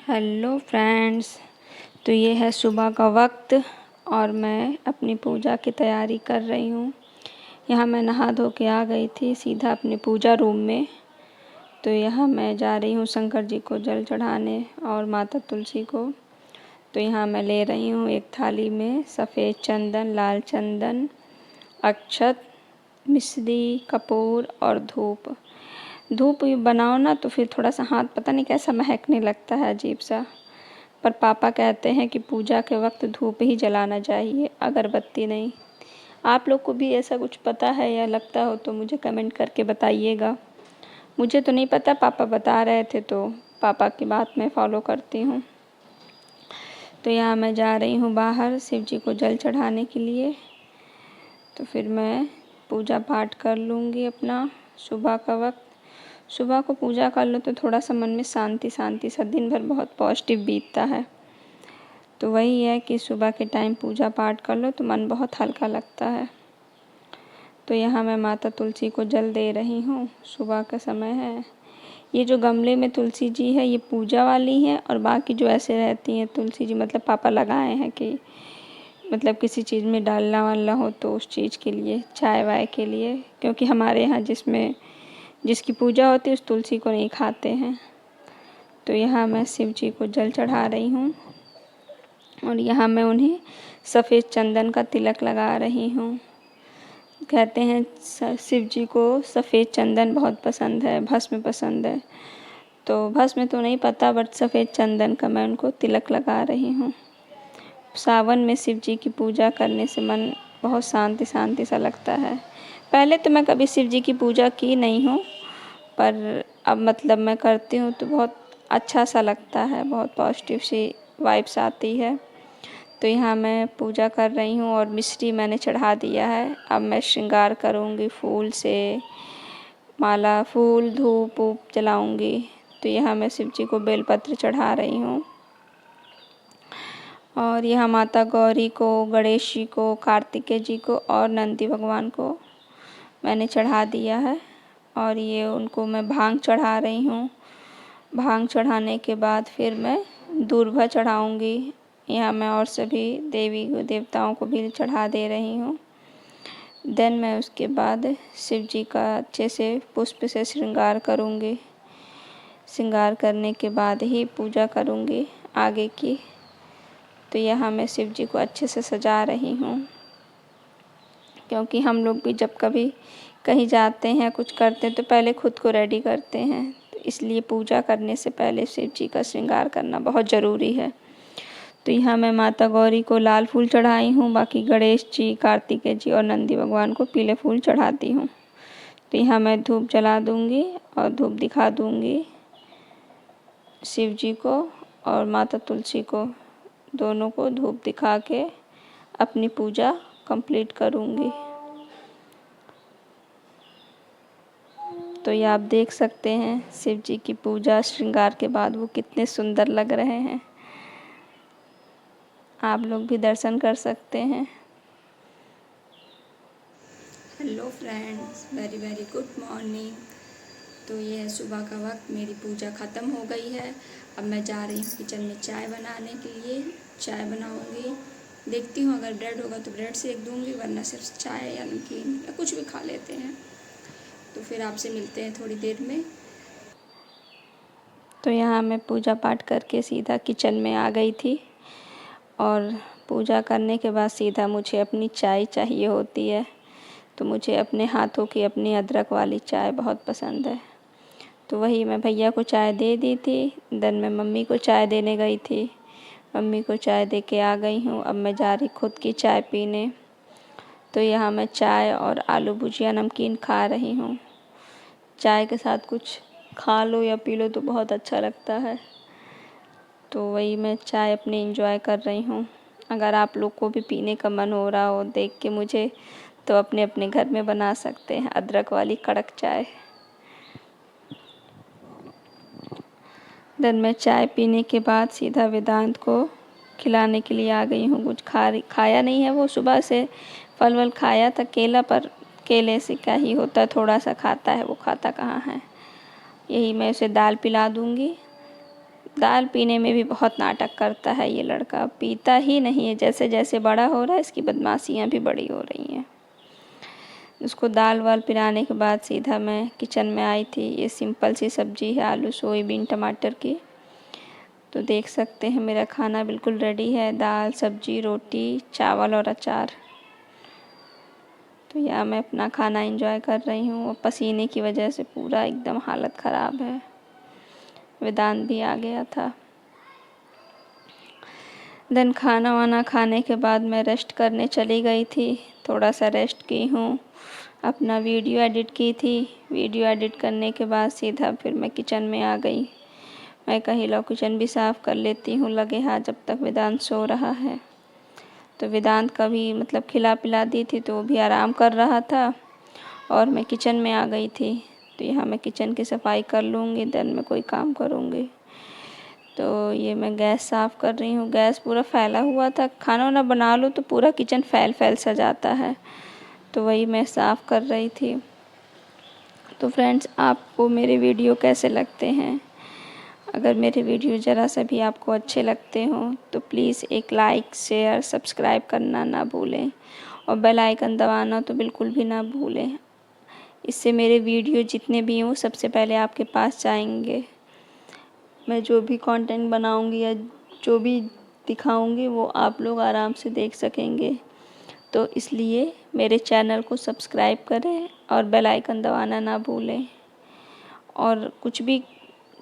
Hello friends. तो ये है सुबह का वक्त और मैं अपनी पूजा की तैयारी कर रही हूँ। यहाँ मैं नहा धो के आ गई थी सीधा अपने पूजा रूम में। तो यहाँ मैं जा रही हूँ शंकर जी को जल चढ़ाने और माता तुलसी को। तो यहाँ मैं ले रही हूँ एक थाली में सफ़ेद चंदन, लाल चंदन, अक्षत, मिश्री, कपूर और धूप। धूप बनाओ ना तो फिर थोड़ा सा हाथ पता नहीं कैसा महकने लगता है अजीब सा, पर पापा कहते हैं कि पूजा के वक्त धूप ही जलाना चाहिए, अगरबत्ती नहीं। आप लोग को भी ऐसा कुछ पता है या लगता हो तो मुझे कमेंट करके बताइएगा। मुझे तो नहीं पता, पापा बता रहे थे तो पापा की बात मैं फॉलो करती हूँ। तो यहाँ मैं जा रही हूँ बाहर शिव जी को जल चढ़ाने के लिए। तो फिर मैं पूजा पाठ कर लूँगी अपना। सुबह का वक्त, सुबह को पूजा कर लो तो थोड़ा सा मन में शांति शांति सा, दिन भर बहुत पॉजिटिव बीतता है। तो वही है कि सुबह के टाइम पूजा पाठ कर लो तो मन बहुत हल्का लगता है। तो यहाँ मैं माता तुलसी को जल दे रही हूँ, सुबह का समय है। ये जो गमले में तुलसी जी है ये पूजा वाली है, और बाकी जो ऐसे रहती हैं तुलसी जी मतलब पापा लगाए हैं कि मतलब किसी चीज़ में डालना वालना हो तो उस चीज़ के लिए, चाय वाय के लिए। क्योंकि हमारे यहाँ जिसकी पूजा होती है उस तुलसी को नहीं खाते हैं। तो यहाँ मैं शिव जी को जल चढ़ा रही हूँ और यहाँ मैं उन्हें सफ़ेद चंदन का तिलक लगा रही हूँ। कहते हैं शिव जी को सफ़ेद चंदन बहुत पसंद है, भस्म पसंद है। तो भस्म तो नहीं पता, बट सफ़ेद चंदन का मैं उनको तिलक लगा रही हूँ। सावन में शिव जी की पूजा करने से मन बहुत शांति शांति सा लगता है। पहले तो मैं कभी शिव जी की पूजा की नहीं हूँ, पर अब मतलब मैं करती हूँ तो बहुत अच्छा सा लगता है, बहुत पॉजिटिव सी वाइब्स आती है। तो यहाँ मैं पूजा कर रही हूँ और मिश्री मैंने चढ़ा दिया है। अब मैं श्रृंगार करूँगी फूल से, माला, फूल, धूप वूप जलाऊँगी। तो यहाँ मैं शिव जी को बेलपत्र चढ़ा रही हूँ और यहाँ माता गौरी को, गणेश जी को, कार्तिकेय जी को और नंदी भगवान को मैंने चढ़ा दिया है। और ये उनको मैं भांग चढ़ा रही हूँ। भांग चढ़ाने के बाद फिर मैं दूर्वा चढ़ाऊँगी। यहाँ मैं और सभी देवी देवताओं को भी चढ़ा दे रही हूँ। देन मैं उसके बाद शिव जी का अच्छे से पुष्प से श्रृंगार करूँगी। श्रृंगार करने के बाद ही पूजा करूँगी आगे की। तो यहाँ मैं शिव जी को अच्छे से सजा रही हूँ, क्योंकि हम लोग भी जब कभी कहीं जाते हैं कुछ करते हैं तो पहले खुद को रेडी करते हैं। तो इसलिए पूजा करने से पहले शिव जी का श्रृंगार करना बहुत ज़रूरी है। तो यहाँ मैं माता गौरी को लाल फूल चढ़ाई हूँ, बाकी गणेश जी, कार्तिकेय जी और नंदी भगवान को पीले फूल चढ़ाती हूँ। तो यहाँ मैं धूप जला दूँगी और धूप दिखा दूँगी शिव जी को और माता तुलसी को, दोनों को धूप दिखा के अपनी पूजा कंप्लीट करूँगी। तो ये आप देख सकते हैं शिव जी की पूजा श्रृंगार के बाद वो कितने सुंदर लग रहे हैं। आप लोग भी दर्शन कर सकते हैं। Hello friends, very very good morning. तो ये है सुबह का वक्त, मेरी पूजा ख़त्म हो गई है। अब मैं जा रही हूँ किचन में चाय बनाने के लिए। चाय बनाऊँगी, देखती हूँ अगर ब्रेड होगा तो ब्रेड सेक दूँगी, वरना सिर्फ चाय या नमकीन या कुछ भी खा लेते हैं। तो फिर आपसे मिलते हैं थोड़ी देर में। तो यहाँ मैं पूजा पाठ करके सीधा किचन में आ गई थी और पूजा करने के बाद सीधा मुझे अपनी चाय चाहिए होती है। तो मुझे अपने हाथों की अपनी अदरक वाली चाय बहुत पसंद है। तो वही मैं भैया को चाय दे दी थी। देन मैं मम्मी को चाय देने गई थी, मम्मी को चाय दे के आ गई हूँ। अब मैं जा रही खुद की चाय पीने। तो यहाँ मैं चाय और आलू भुजिया नमकीन खा रही हूँ। चाय के साथ कुछ खा लो या पी लो तो बहुत अच्छा लगता है। तो वही मैं चाय अपनी एंजॉय कर रही हूँ। अगर आप लोग को भी पीने का मन हो रहा हो देख के मुझे, तो अपने अपने घर में बना सकते हैं अदरक वाली कड़क चाय। देन मैं चाय पीने के बाद सीधा वेदांत को खिलाने के लिए आ गई हूँ। कुछ खाया नहीं है, वो सुबह से फल वल खाया था केला, पर केले से क्या ही होता है, थोड़ा सा खाता है, वो खाता कहाँ है। यही मैं उसे दाल पिला दूँगी। दाल पीने में भी बहुत नाटक करता है ये लड़का, पीता ही नहीं है। जैसे जैसे बड़ा हो रहा है इसकी बदमाशियाँ भी बड़ी हो रही हैं। उसको दाल वाल पिलाने के बाद सीधा मैं किचन में आई थी। ये सिंपल सी सब्ज़ी है, आलू सोयाबीन टमाटर की। तो देख सकते हैं मेरा खाना बिल्कुल रेडी है, दाल सब्ज़ी रोटी चावल और अचार। तो यहाँ मैं अपना खाना एंजॉय कर रही हूँ और पसीने की वजह से पूरा एकदम हालत ख़राब है। वेदांत भी आ गया था। देन खाना वाना खाने के बाद मैं रेस्ट करने चली गई थी। थोड़ा सा रेस्ट की हूँ, अपना वीडियो एडिट की थी। वीडियो एडिट करने के बाद सीधा फिर मैं किचन में आ गई। मैं कही लो किचन भी साफ़ कर लेती हूँ लगे हाथ, जब तक वेदांत सो रहा है। तो वेदांत का भी मतलब खिला पिला दी थी तो वो भी आराम कर रहा था और मैं किचन में आ गई थी। तो यहाँ मैं किचन की सफाई कर लूँगी, देन मैं कोई काम करूँगी। तो ये मैं गैस साफ़ कर रही हूँ। गैस पूरा फैला हुआ था, खाना वाना बना लो तो पूरा किचन फैल सा जाता है, तो वही मैं साफ़ कर रही थी। तो फ्रेंड्स, आपको मेरे वीडियो कैसे लगते हैं? अगर मेरे वीडियो ज़रा सा भी आपको अच्छे लगते हों तो प्लीज़ एक लाइक शेयर सब्सक्राइब करना ना भूलें और बेल आइकन दबाना तो बिल्कुल भी ना भूलें। इससे मेरे वीडियो जितने भी हों सबसे पहले आपके पास जाएंगे। मैं जो भी कंटेंट बनाऊंगी या जो भी दिखाऊंगी वो आप लोग आराम से देख सकेंगे। तो इसलिए मेरे चैनल को सब्सक्राइब करें और बेल आइकन दबाना ना भूलें। और कुछ भी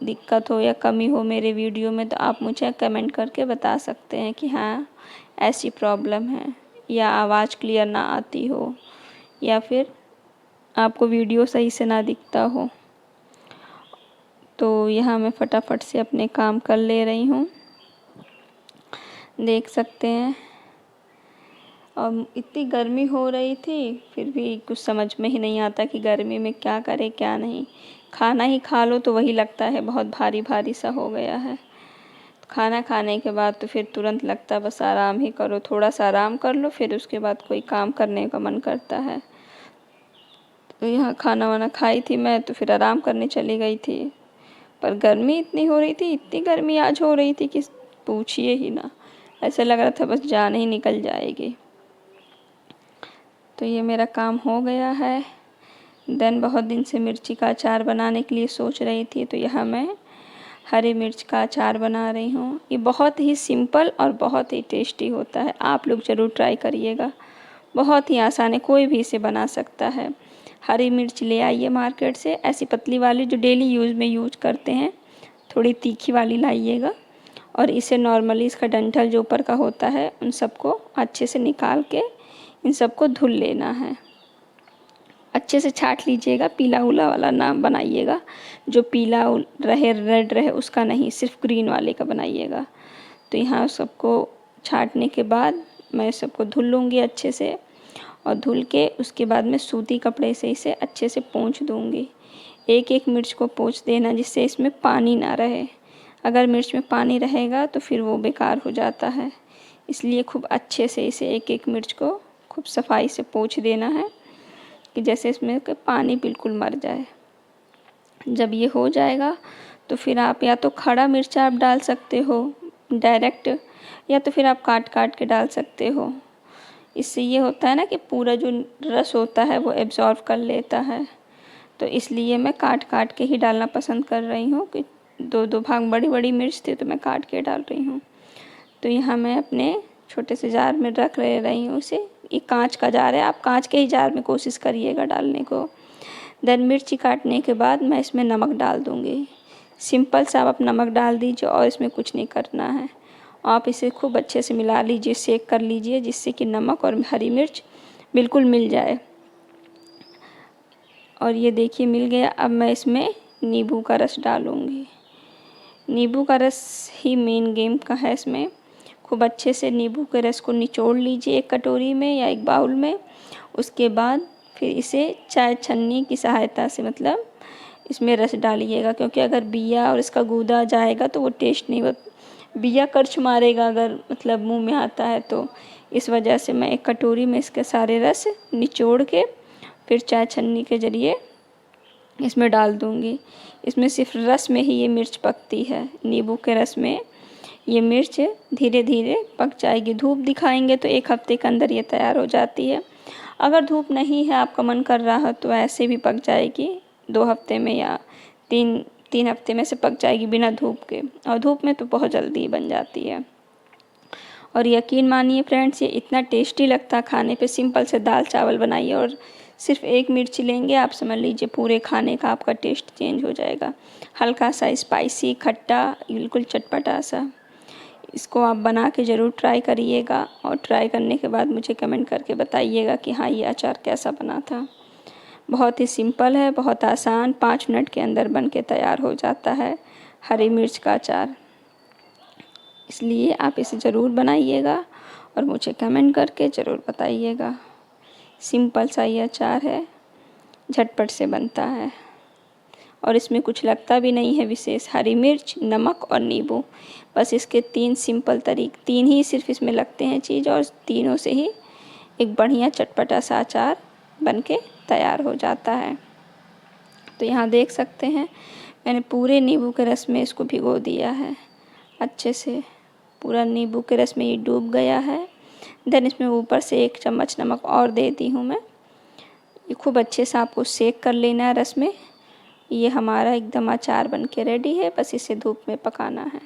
दिक्कत हो या कमी हो मेरे वीडियो में तो आप मुझे कमेंट करके बता सकते हैं कि हाँ ऐसी प्रॉब्लम है, या आवाज़ क्लियर ना आती हो, या फिर आपको वीडियो सही से ना दिखता हो। तो यहाँ मैं फटाफट से अपने काम कर ले रही हूँ, देख सकते हैं। और इतनी गर्मी हो रही थी फिर भी कुछ समझ में ही नहीं आता कि गर्मी में क्या करें क्या नहीं। खाना ही खा लो तो वही लगता है बहुत भारी भारी सा हो गया है। खाना खाने के बाद तो फिर तुरंत लगता बस आराम ही करो, थोड़ा सा आराम कर लो फिर उसके बाद कोई काम करने का मन करता है। तो यहाँ खाना वाना खाई थी मैं तो फिर आराम करने चली गई थी, पर गर्मी इतनी हो रही थी, इतनी गर्मी आज हो रही थी कि पूछिए ही ना। ऐसा लग रहा था बस जान ही निकल जाएगी। तो ये मेरा काम हो गया है। देन बहुत दिन से मिर्ची का अचार बनाने के लिए सोच रही थी, तो यहाँ मैं हरी मिर्च का अचार बना रही हूँ। ये बहुत ही सिंपल और बहुत ही टेस्टी होता है, आप लोग ज़रूर ट्राई करिएगा। बहुत ही आसान है, कोई भी इसे बना सकता है। हरी मिर्च ले आइए मार्केट से, ऐसी पतली वाली जो डेली यूज़ में यूज करते हैं, थोड़ी तीखी वाली लाइएगा। और इसे नॉर्मली इसका डंठल जो ऊपर का होता है उन सबको अच्छे से निकाल के इन सबको धुल लेना है। अच्छे से छाँट लीजिएगा, पीला उला वाला ना बनाइएगा, जो पीला रहे रेड रहे उसका नहीं, सिर्फ ग्रीन वाले का बनाइएगा। तो यहाँ सबको छाँटने के बाद मैं सबको धुल लूँगी अच्छे से, और धुल के उसके बाद मैं सूती कपड़े से इसे अच्छे से पोंछ दूँगी। एक एक मिर्च को पोंछ देना जिससे इसमें पानी ना रहे। अगर मिर्च में पानी रहेगा तो फिर वो बेकार हो जाता है, इसलिए खूब अच्छे से इसे एक एक मिर्च को खूब सफाई से पोंछ देना है कि जैसे इसमें का पानी बिल्कुल मर जाए। जब ये हो जाएगा तो फिर आप या तो खड़ा मिर्चा आप डाल सकते हो डायरेक्ट, या तो फिर आप काट काट के डाल सकते हो। इससे ये होता है ना कि पूरा जो रस होता है वो एब्जॉर्व कर लेता है। तो इसलिए मैं काट काट के ही डालना पसंद कर रही हूँ कि दो दो भाग बड़ी बड़ी मिर्च थी तो मैं काट के डाल रही हूँ। तो यहाँ मैं अपने छोटे से जार में रख रही हूँ इसे। ये कांच का जार है, आप कांच के ही जार में कोशिश करिएगा डालने को। देन मिर्ची काटने के बाद मैं इसमें नमक डाल दूँगी। सिंपल सा आप नमक डाल दीजिए और इसमें कुछ नहीं करना है। आप इसे खूब अच्छे से मिला लीजिए, सेक कर लीजिए जिससे कि नमक और हरी मिर्च बिल्कुल मिल जाए। और ये देखिए मिल गया। अब मैं इसमें नींबू का रस डालूँगी। नींबू का रस ही मेन गेम का है इसमें। खूब अच्छे से नींबू के रस को निचोड़ लीजिए एक कटोरी में या एक बाउल में। उसके बाद फिर इसे चाय छन्नी की सहायता से मतलब इसमें रस डालिएगा, क्योंकि अगर बिया और इसका गूदा जाएगा तो वो टेस्ट नहीं बिया कर्च मारेगा अगर मतलब मुंह में आता है। तो इस वजह से मैं एक कटोरी में इसके सारे रस निचोड़ के फिर चाय छन्नी के ज़रिए इसमें डाल दूँगी। इसमें सिर्फ रस में ही ये मिर्च पकती है। नींबू के रस में ये मिर्च धीरे धीरे पक जाएगी। धूप दिखाएंगे तो 1 हफ्ते के अंदर ये तैयार हो जाती है। अगर धूप नहीं है, आपका मन कर रहा है, तो ऐसे भी पक जाएगी 2 हफ्ते में या 3 हफ्ते में से पक जाएगी बिना धूप के। और धूप में तो बहुत जल्दी बन जाती है। और यकीन मानिए फ्रेंड्स, ये इतना टेस्टी लगता है खाने पे। सिंपल से दाल चावल बनाइए और सिर्फ 1 मिर्ची लेंगे, आप समझ लीजिए पूरे खाने का आपका टेस्ट चेंज हो जाएगा। हल्का सा स्पाइसी, खट्टा, बिल्कुल चटपटा सा। इसको आप बना के ज़रूर ट्राई करिएगा और ट्राई करने के बाद मुझे कमेंट करके बताइएगा कि हाँ, ये अचार कैसा बना था। बहुत ही सिंपल है, बहुत आसान, 5 मिनट के अंदर बन के तैयार हो जाता है हरी मिर्च का अचार। इसलिए आप इसे ज़रूर बनाइएगा और मुझे कमेंट करके ज़रूर बताइएगा। सिंपल सा ये अचार है, झटपट से बनता है और इसमें कुछ लगता भी नहीं है विशेष। हरी मिर्च, नमक और नींबू, बस इसके 3 ही सिर्फ इसमें लगते हैं चीज़, और तीनों से ही एक बढ़िया चटपटा सा अचार बन के तैयार हो जाता है। तो यहाँ देख सकते हैं, मैंने पूरे नींबू के रस में इसको भिगो दिया है। अच्छे से पूरा नींबू के रस में ये डूब गया है। देन इसमें ऊपर से 1 चम्मच नमक और दे दी हूँ मैं। ये खूब अच्छे से आपको सेक कर लेना है रस में। ये हमारा एकदम अचार बन के रेडी है, बस इसे धूप में पकाना है।